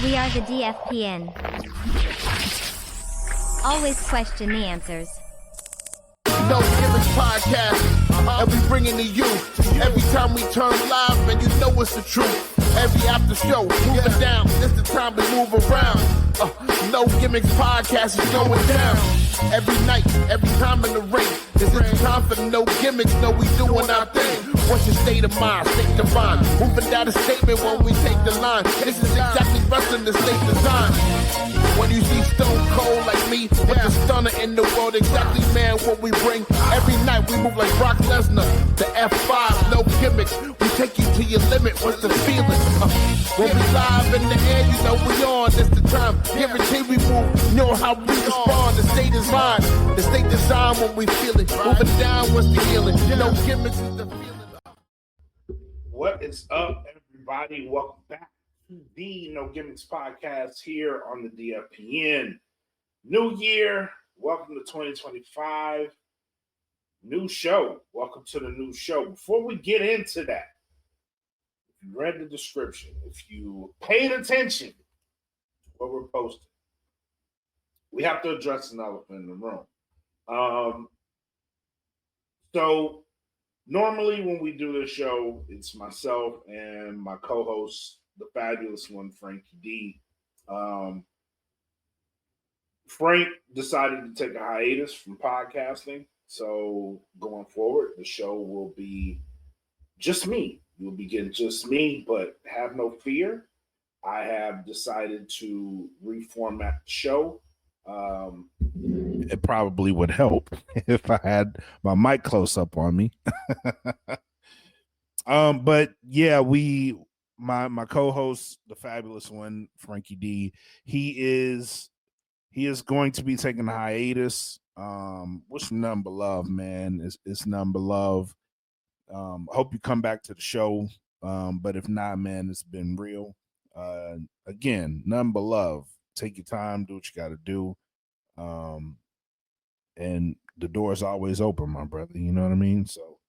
We are the DFPN. Always question the answers. No Gimmicks podcast, and we bring it to you. Every time we turn live, and you know it's the truth. Every after show, moving down, it's the time to move around. No Gimmicks podcast is going down. Every night, every time in the ring, this is time for No Gimmicks. No, we doing our thing. What's your state of mind? State divine. Moving down a statement when we take the line. This is exactly wrestling the state design. When you see Stone Cold like me, with the stunner in the world, exactly, man, what we bring. Every night we move like Brock Lesnar, the F5, No Gimmicks. We take you to your limit. What's the feeling? When we live in the air, you know we on. This the time. Guarantee we move. You know how we respond. The state is mine. The state design when we feel it. Moving down, what's the healing? No Gimmicks is the feeling. What is up, everybody? Welcome back to the No Gimmicks podcast here on the DFPN. New year, welcome to 2025. New show, welcome to the new show. Before we get into that, if you read the description, if you paid attention to what we're posting, we have to address an elephant in the room. So normally when we do this show, it's myself and my co-host, the fabulous one, Frankie D. Frank decided to take a hiatus from podcasting. So going forward, the show will be just me. You'll be getting just me, but have no fear. I have decided to reformat the show. It probably would help if I had my mic close up on me. But yeah, my co-host, the fabulous one, Frankie D, he is going to be taking a hiatus. What's none but love, man. It's none but love. Hope you come back to the show. But if not, man, it's been real. Again, none but love. Take your time, do what you got to do. And the door is always open, my brother. You know what I mean? So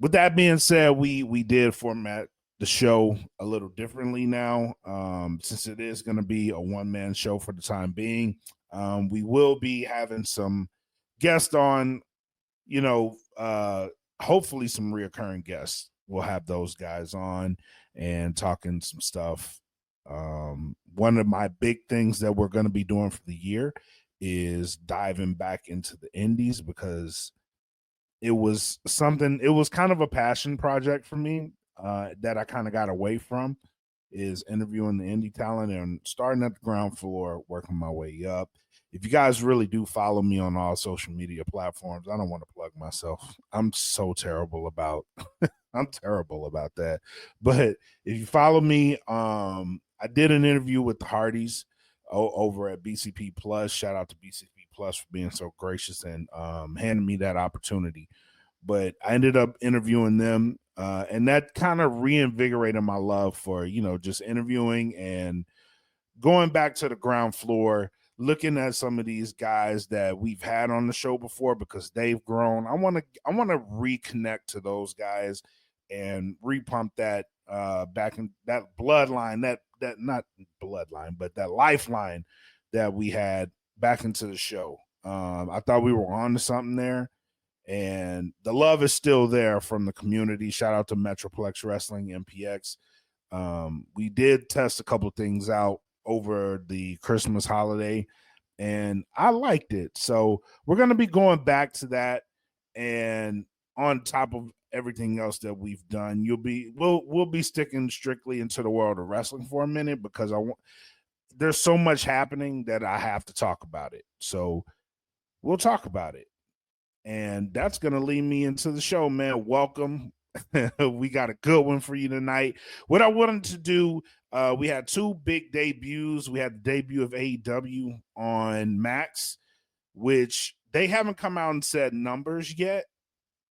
with that being said, we did format the show a little differently now. Since it is going to be a one-man show for the time being, we will be having some guests on, hopefully some reoccurring guests. We'll have those guys on and talking some stuff. One of my big things that we're going to be doing for the year is diving back into the indies, because it was kind of a passion project for me that I kind of got away from, is interviewing the indie talent and starting at the ground floor, working my way up. If you guys really do follow me on all social media platforms, I don't want to plug myself. I'm so terrible about I'm terrible about that. But if you follow me, I did an interview with the Hardys over at BCP Plus. Shout out to BCP Plus for being so gracious and handing me that opportunity. But I ended up interviewing them, and that kind of reinvigorated my love for, just interviewing and going back to the ground floor, looking at some of these guys that we've had on the show before because they've grown. I want to reconnect to those guys and repump that back in that bloodline, that not bloodline, but that lifeline that we had back into the show. I thought we were on to something there, and the love is still there from the community. Shout out to Metroplex Wrestling, MPX. We did test a couple of things out over the Christmas holiday, and I liked it. So we're going to be going back to that, and on top of everything else that we've done, we'll be sticking strictly into the world of wrestling for a minute, because there's so much happening that I have to talk about it. So we'll talk about it, and that's going to lead me into the show, man. Welcome. We got a good one for you tonight. What I wanted to do, we had two big debuts. We had the debut of AEW on Max, which they haven't come out and said numbers yet.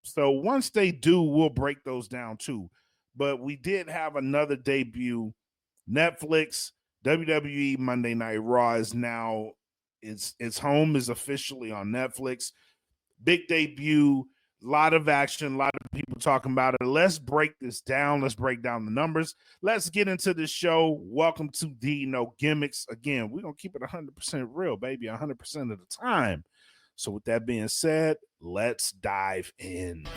So once they do, we'll break those down too. But we did have another debut. Netflix, WWE Monday Night Raw is now, its home is officially on Netflix. Big debut, a lot of action, a lot of people talking about it. Let's break this down. Let's break down the numbers. Let's get into the show. Welcome to the No Gimmicks. Again, we're going to keep it 100% real, baby, 100% of the time. So with that being said, let's dive in.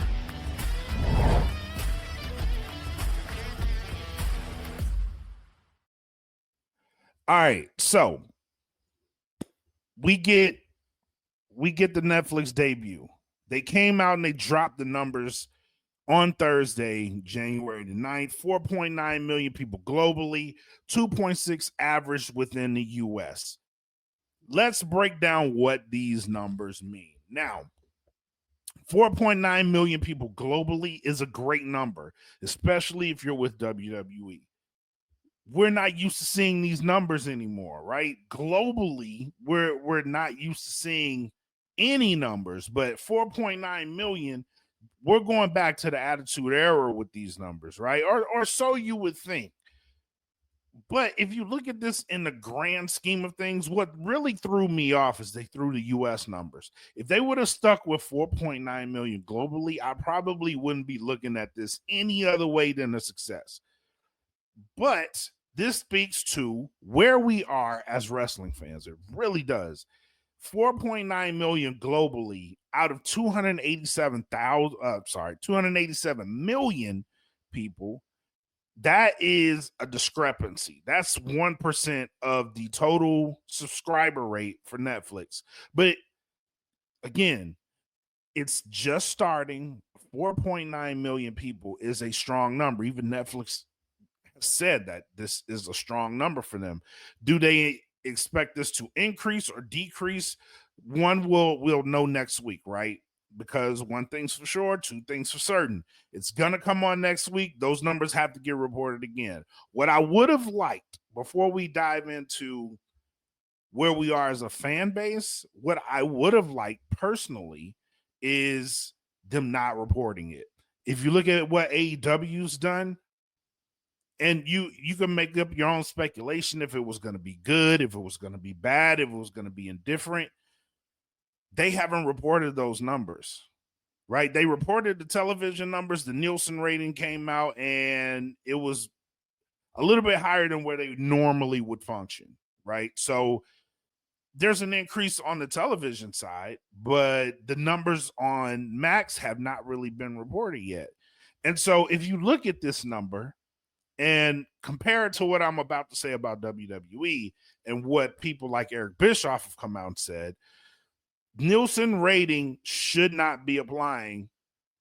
All right, so we get the Netflix debut. They came out and they dropped the numbers on Thursday, January the 9th. 4.9 million people globally, 2.6 average within the US. Let's break down what these numbers mean. Now, 4.9 million people globally is a great number, especially if you're with WWE. We're not used to seeing these numbers anymore, right? Globally, we're not used to seeing any numbers, but 4.9 million, we're going back to the Attitude Era with these numbers, right? Or so you would think. But if you look at this in the grand scheme of things, what really threw me off is they threw the US numbers. If they would have stuck with 4.9 million globally, I probably wouldn't be looking at this any other way than a success. But this speaks to where we are as wrestling fans. It really does. 4.9 million globally out of 287 million people. That is a discrepancy. That's 1% of the total subscriber rate for Netflix. But again, it's just starting. 4.9 million people is a strong number. Even Netflix said that this is a strong number for them. Do they expect this to increase or decrease? One we'll know next week, right? Because one thing's for sure, two things for certain. It's gonna come on next week. Those numbers have to get reported again. What I would have liked before we dive into where we are as a fan base, what I would have liked personally is them not reporting it. If you look at what AEW's done, and you can make up your own speculation if it was going to be good, if it was going to be bad, if it was going to be indifferent. They haven't reported those numbers, right? They reported the television numbers. The Nielsen rating came out, and it was a little bit higher than where they normally would function, right? So there's an increase on the television side, but the numbers on Max have not really been reported yet. And so if you look at this number, and compare it to what I'm about to say about WWE and what people like Eric Bischoff have come out and said, Nielsen rating should not be applying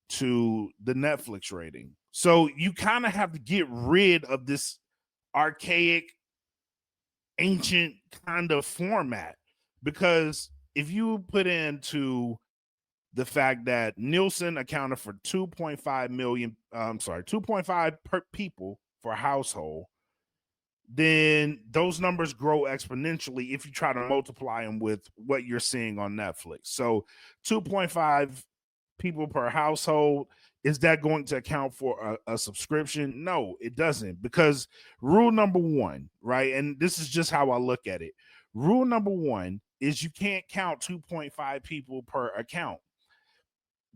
to the Netflix rating. So you kind of have to get rid of this archaic, ancient kind of format, because if you put into the fact that Nielsen accounted for 2.5 per people for a household, then those numbers grow exponentially if you try to multiply them with what you're seeing on Netflix. So 2.5 people per household, is that going to account for a subscription? No, it doesn't, because rule number one, right? And this is just how I look at it. Rule number one is you can't count 2.5 people per account.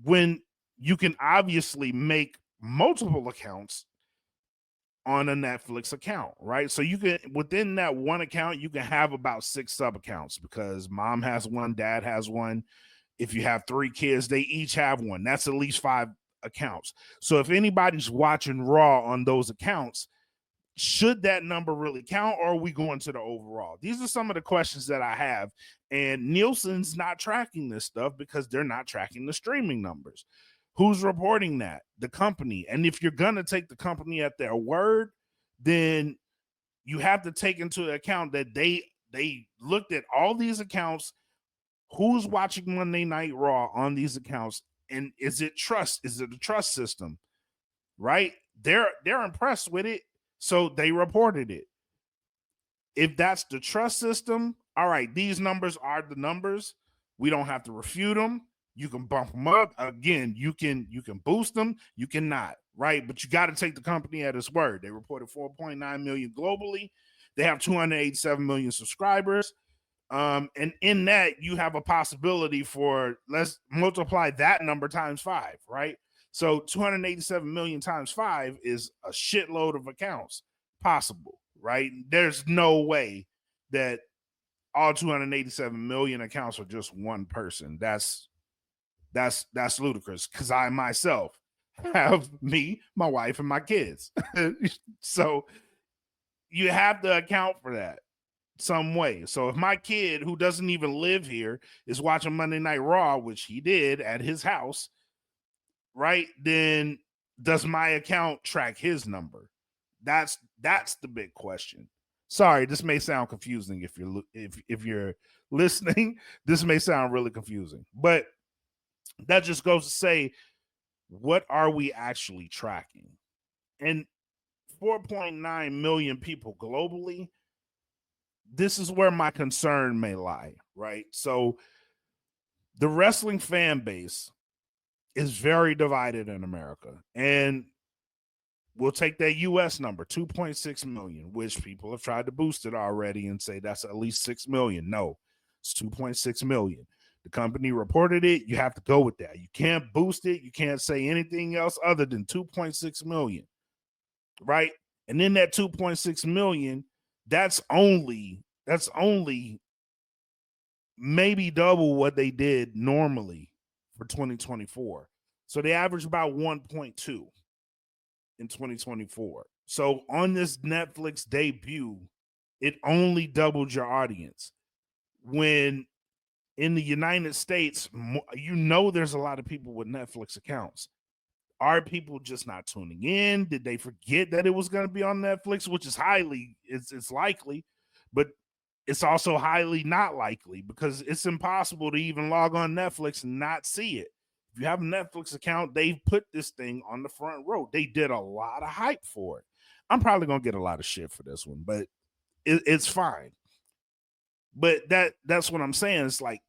When you can obviously make multiple accounts on a Netflix account, right? So you can, within that one account, you can have about 6 sub accounts, because mom has one, dad has one. If you have 3 kids, they each have one. That's at least 5 accounts. So if anybody's watching Raw on those accounts, should that number really count, or are we going to the overall? These are some of the questions that I have. And Nielsen's not tracking this stuff because they're not tracking the streaming numbers. Who's reporting that? The company. And if you're going to take the company at their word, then you have to take into account that they looked at all these accounts. Who's watching Monday Night Raw on these accounts? And is it trust? Is it a trust system? Right? They're impressed with it, so they reported it. If that's the trust system, all right, these numbers are the numbers. We don't have to refute them. You can bump them up. Again, you can boost them. You cannot, right? But you got to take the company at its word. They reported 4.9 million globally. They have 287 million subscribers. And in that, you have a possibility for, let's multiply that number times 5, right? So 287 million times 5 is a shitload of accounts possible, right? There's no way that all 287 million accounts are just one person. That's ludicrous, because I myself have me, my wife, and my kids. So you have to account for that some way. So if my kid, who doesn't even live here, is watching Monday Night Raw, which he did at his house, right, then does my account track his number? That's the big question. Sorry, this may sound confusing if you're listening. This may sound really confusing, but that just goes to say, what are we actually tracking? And 4.9 million people globally, this is where my concern may lie, right? So the wrestling fan base is very divided in America. And we'll take that US number, 2.6 million, which people have tried to boost it already and say that's at least 6 million. No, it's 2.6 million. The company reported it. You have to go with that. You can't boost it. You can't say anything else other than 2.6 million, right? And then that 2.6 million, that's only maybe double what they did normally for 2024. So they average about 1.2 in 2024. So on this Netflix debut, it only doubled your audience. When in the United States, there's a lot of people with Netflix accounts. Are people just not tuning in? Did they forget that it was going to be on Netflix? Which is it's likely, but it's also highly not likely, because it's impossible to even log on Netflix and not see it. If you have a Netflix account, they've put this thing on the front row. They did a lot of hype for it. I'm probably going to get a lot of shit for this one, but it's fine. But that's what I'm saying. It's like,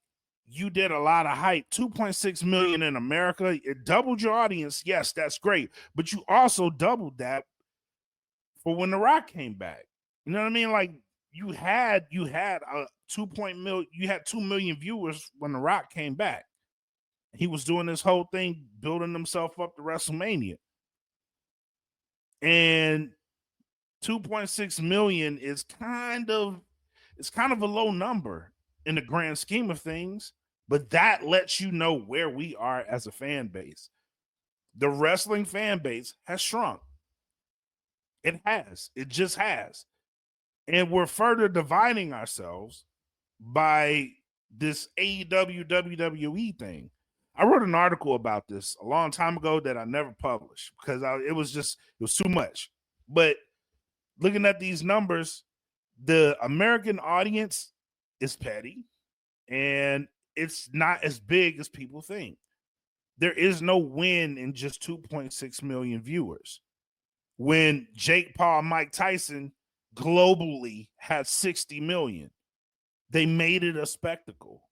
you did a lot of hype. 2.6 million in America. It doubled your audience. Yes, that's great. But you also doubled that for when The Rock came back. You know what I mean? Like, you had a 2 million viewers when The Rock came back. He was doing this whole thing, building himself up to WrestleMania. And 2.6 million is kind of a low number in the grand scheme of things, but that lets you know where we are as a fan base. The wrestling fan base has shrunk. It has. It just has. And we're further dividing ourselves by this AEW WWE thing. I wrote an article about this a long time ago that I never published because it was too much. But looking at these numbers, the American audience is petty and it's not as big as people think. There is no win in just 2.6 million viewers. When Jake Paul, Mike Tyson globally had 60 million, they made it a spectacle.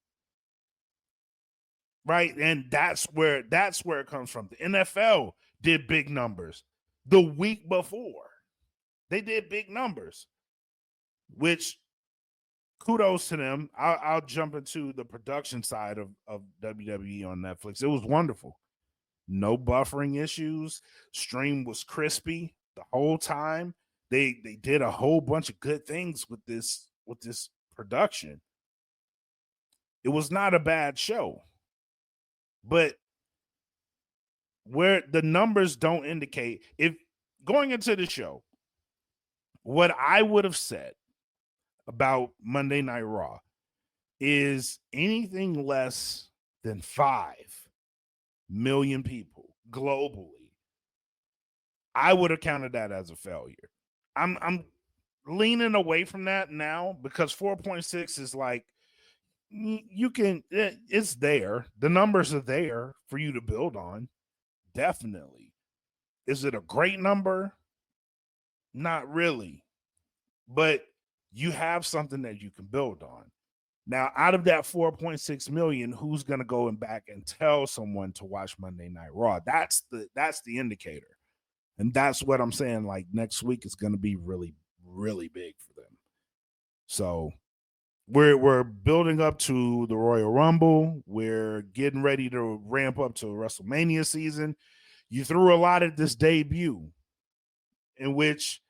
Right? And that's where it comes from. The NFL did big numbers the week before. They did big numbers, which kudos to them. I'll jump into the production side of WWE on Netflix. It was wonderful. No buffering issues. Stream was crispy the whole time. They did a whole bunch of good things with this production. It was not a bad show. But where the numbers don't indicate, if going into the show, what I would have said about Monday Night Raw is anything less than 5 million people globally, I would have counted that as a failure. I'm leaning away from that now because 4.6 is like, it's there. The numbers are there for you to build on. Definitely. Is it a great number? Not really. But you have something that you can build on. Now, out of that 4.6 million, who's going to go back and tell someone to watch Monday Night Raw? That's the indicator. And that's what I'm saying. Like, next week is going to be really, really big for them. So we're building up to the Royal Rumble. We're getting ready to ramp up to WrestleMania season. You threw a lot at this debut, in which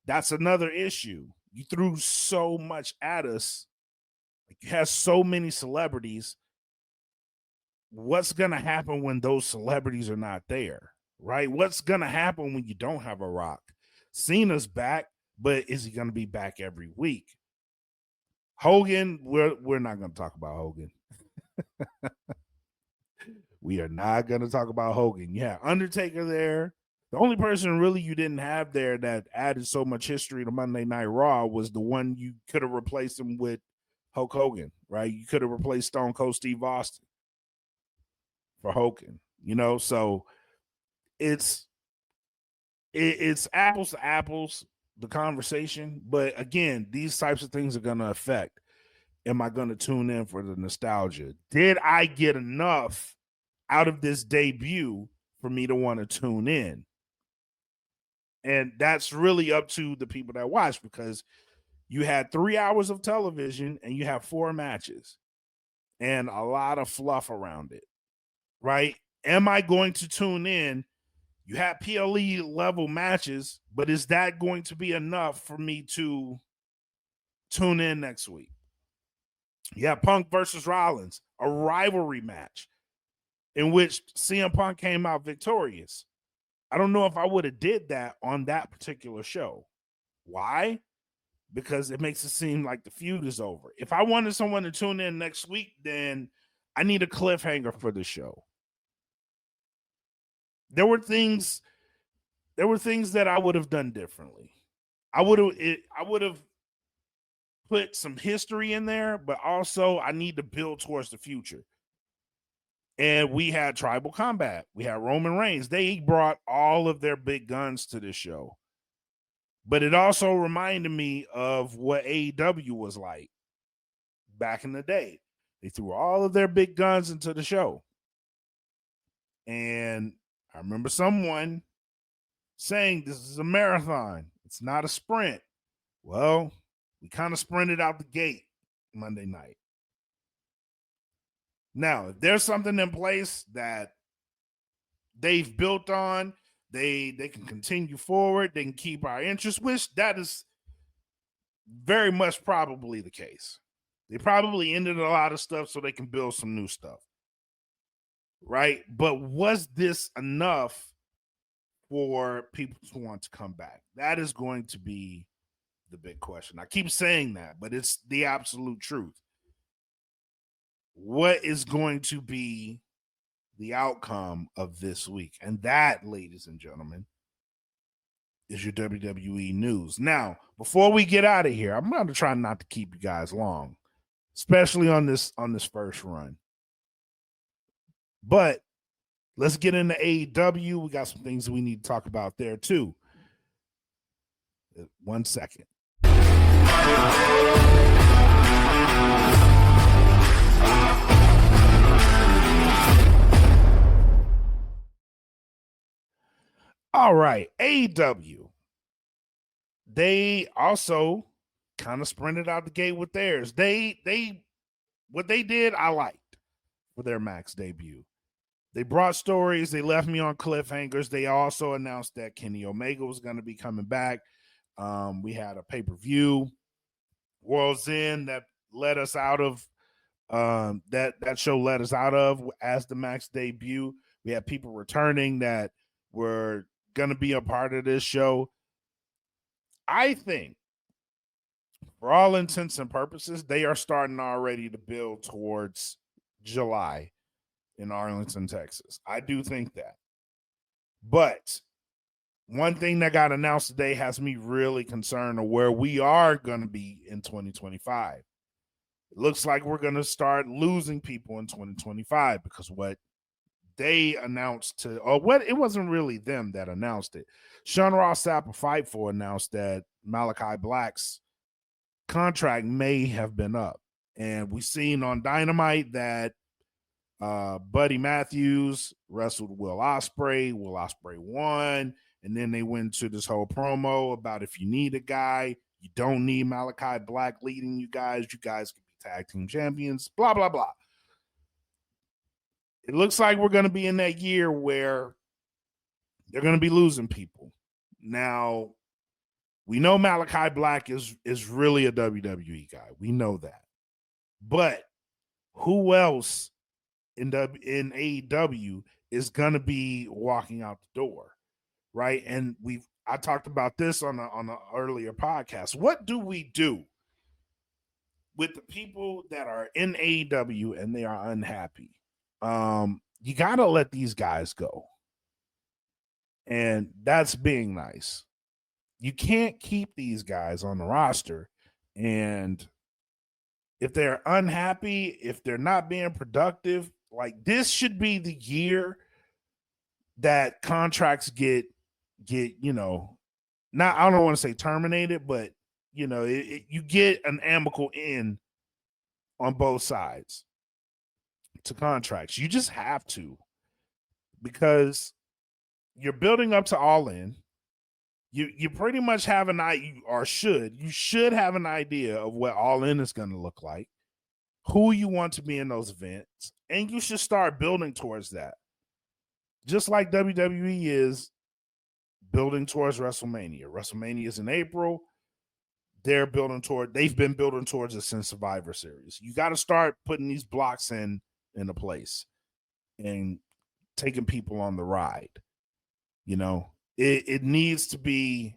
that's another issue. You threw so much at us. You have so many celebrities. What's going to happen when those celebrities are not there, right? What's going to happen when you don't have a Rock? Cena's back, but is he going to be back every week? Hogan, we're not going to talk about Hogan. We are not going to talk about Hogan. Yeah, Undertaker there. The only person really you didn't have there that added so much history to Monday Night Raw was the one you could have replaced him with, Hulk Hogan, right? You could have replaced Stone Cold Steve Austin for Hogan, so it's apples to apples, the conversation. But again, these types of things are going to affect. Am I going to tune in for the nostalgia? Did I get enough out of this debut for me to want to tune in? And that's really up to the people that watch, because you had 3 hours of television and you have 4 matches and a lot of fluff around it, right? Am I going to tune in? You have PLE level matches, but is that going to be enough for me to tune in next week? Yeah, Punk versus Rollins, a rivalry match in which CM Punk came out victorious. I don't know if I would have did that on that particular show. Why? Because it makes it seem like the feud is over. If I wanted someone to tune in next week, then I need a cliffhanger for the show. There were things that I would have done differently. I would have put some history in there, but also I need to build towards the future. And we had Tribal Combat. We had Roman Reigns. They brought all of their big guns to this show. But it also reminded me of what AEW was like back in the day. They threw all of their big guns into the show. And I remember someone saying this is a marathon. It's not a sprint. Well, we kind of sprinted out the gate Monday night. Now, if there's something in place that they've built on, they can continue forward, they can keep our interest, which that is very much probably the case. They probably ended a lot of stuff so they can build some new stuff, right? But was this enough for people to want to come back? That is going to be the big question. I keep saying that, but it's the absolute truth. What is going to be the outcome of this week? And that, ladies and gentlemen, is your WWE news. Now, before we get out of here, I'm going to try not to keep you guys long, especially on this first run. But let's get into AEW. We got some things we need to talk about there too. 1 second. All right, AEW. They also kind of sprinted out the gate with theirs. They what they did, I liked for their Max debut. They brought stories. They left me on cliffhangers. They also announced that Kenny Omega was going to be coming back. We had a pay-per-view, World's End, that led us out of that show led us out of as the Max debut. We had people returning that were going to be a part of this show. I think, for all intents and purposes, they are starting already to build towards July in Arlington, Texas. I do think that. But one thing that got announced today has me really concerned of where we are going to be in 2025. It looks like we're going to start losing people in 2025 because what they announced it wasn't really them that announced it. Sean Ross Sapp of Fightful announced that Malachi Black's contract may have been up. And we've seen on Dynamite that Buddy Matthews wrestled Will Ospreay. Will Ospreay won. And then they went to this whole promo about if you need a guy, you don't need Malachi Black leading you guys. You guys can be tag team champions, blah, blah, blah. It looks like we're going to be in that year where They're going to be losing people. Now, we know Malachi Black is really a WWE guy. We know that. But who else in AEW is going to be walking out the door, right? And I talked about this on an earlier podcast. What do we do with the people that are in AEW and they are unhappy? You got to let these guys go. And that's being nice. You can't keep these guys on the roster. And if they're unhappy, if they're not being productive, like this should be the year that contracts get not, I don't want to say terminated, but you get an amicable end on both sides to contracts. You just have to, because you're building up to All In. You pretty much have you should have an idea of what All In is going to look like, who you want to be in those events, and you should start building towards that. Just like WWE is building towards WrestleMania. WrestleMania is in April. They've been building towards it since Survivor Series. You got to start putting these blocks into place and taking people on the ride. It needs to be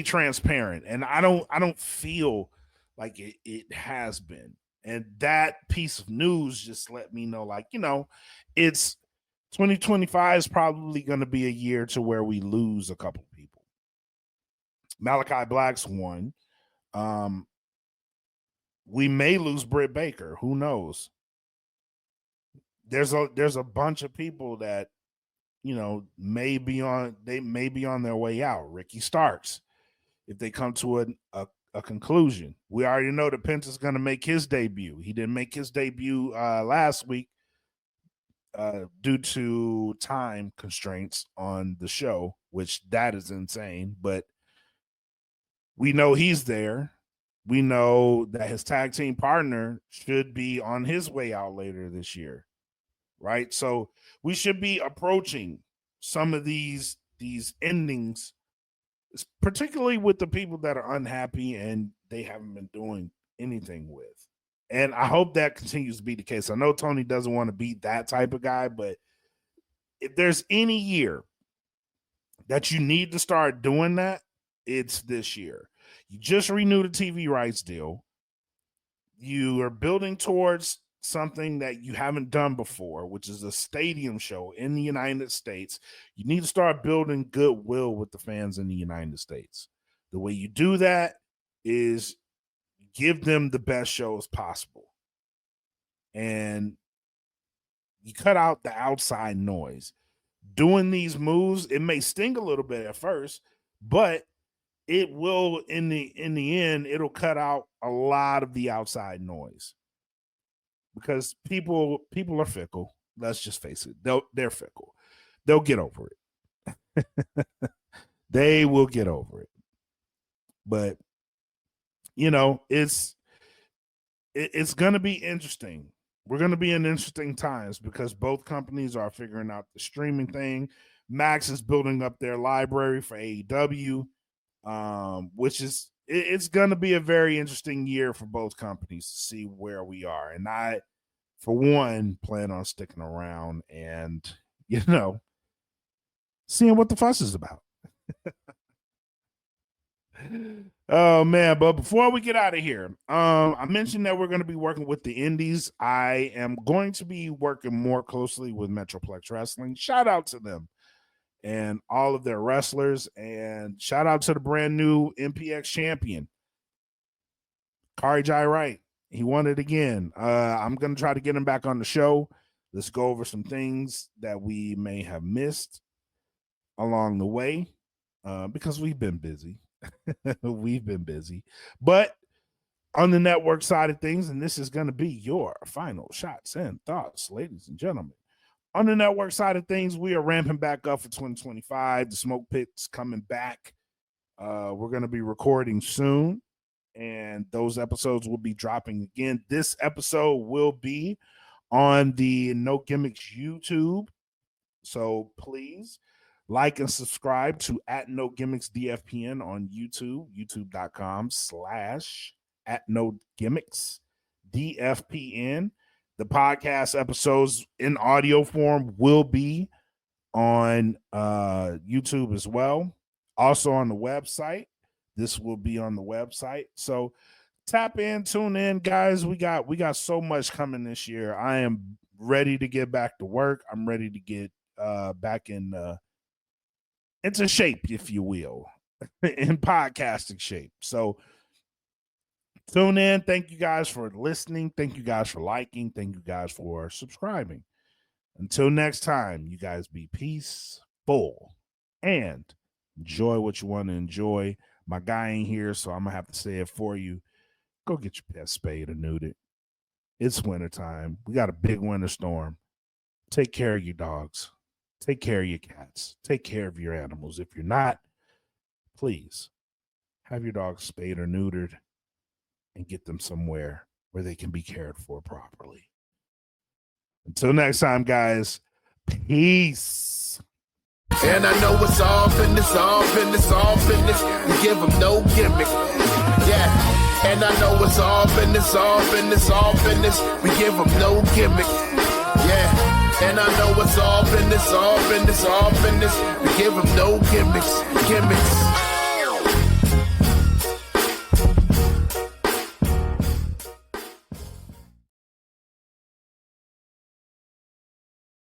transparent, and I don't feel like it has been. And that piece of news just let me know, it's 2025 is probably going to be a year to where we lose a couple people. Malachi Black's one. We may lose Britt Baker. Who knows? There's a bunch of people that may be on their way out. Ricky Starks, if they come to a conclusion. We already know that Penta's going to make his debut. He didn't make his debut last week due to time constraints on the show, which that is insane. But we know he's there. We know that his tag team partner should be on his way out later this year. Right? So we should be approaching some of these endings, particularly with the people that are unhappy and they haven't been doing anything with. And I hope that continues to be the case. I know Tony doesn't want to be that type of guy, but if there's any year that you need to start doing that, it's this year. You just renewed a TV rights deal. You are building towards something that you haven't done before, which is a stadium show in the United States. You need to start building goodwill with the fans in the United States. The way you do that is give them the best shows possible. And you cut out the outside noise. Doing these moves, it may sting a little bit at first, but it will, in the end, it'll cut out a lot of the outside noise. Because people are fickle. Let's just face it. They're fickle. They'll get over it. They will get over it. But it's going to be interesting. We're going to be in interesting times because both companies are figuring out the streaming thing. Max is building up their library for AEW, which is it's going to be a very interesting year for both companies to see where we are. And I, for one, plan on sticking around and, seeing what the fuss is about. Oh, man. But before we get out of here, I mentioned that we're going to be working with the indies. I am going to be working more closely with Metroplex Wrestling. Shout out to them and all of their wrestlers, and shout out to the brand new MPX champion, Kari Jai Wright. He won it again. I'm going to try to get him back on the show. Let's go over some things that we may have missed along the way because we've been busy. We've been busy. But on the network side of things, and this is going to be your final shots and thoughts, ladies and gentlemen. On the network side of things, we are ramping back up for 2025. The Smoke Pit's coming back. We're going to be recording soon, and those episodes will be dropping again. This episode will be on the No Gimmicks YouTube. So please like and subscribe to @NoGimmicksDFPN on YouTube, youtube.com/@NoGimmicksDFPN. The podcast episodes in audio form will be on YouTube as well. Also on the website. This will be on the website. So tap in, tune in, guys. We got so much coming this year. I am ready to get back to work. I'm ready to get back into shape, if you will, in podcasting shape. So tune in. Thank you guys for listening. Thank you guys for liking. Thank you guys for subscribing. Until next time, you guys be peaceful and enjoy what you want to enjoy. My guy ain't here, so I'm going to have to say it for you. Go get your pet spayed or neutered. It's wintertime. We got a big winter storm. Take care of your dogs. Take care of your cats. Take care of your animals. If you're not, please have your dogs spayed or neutered and get them somewhere where they can be cared for properly. Until next time, guys, peace. And I know it's all business, all business, all business. We give them no gimmick. Yeah. And I know it's all business, all business, all business. We give them no gimmick. Yeah. And I know it's all business, all business, all business. We give them no gimmicks, gimmicks.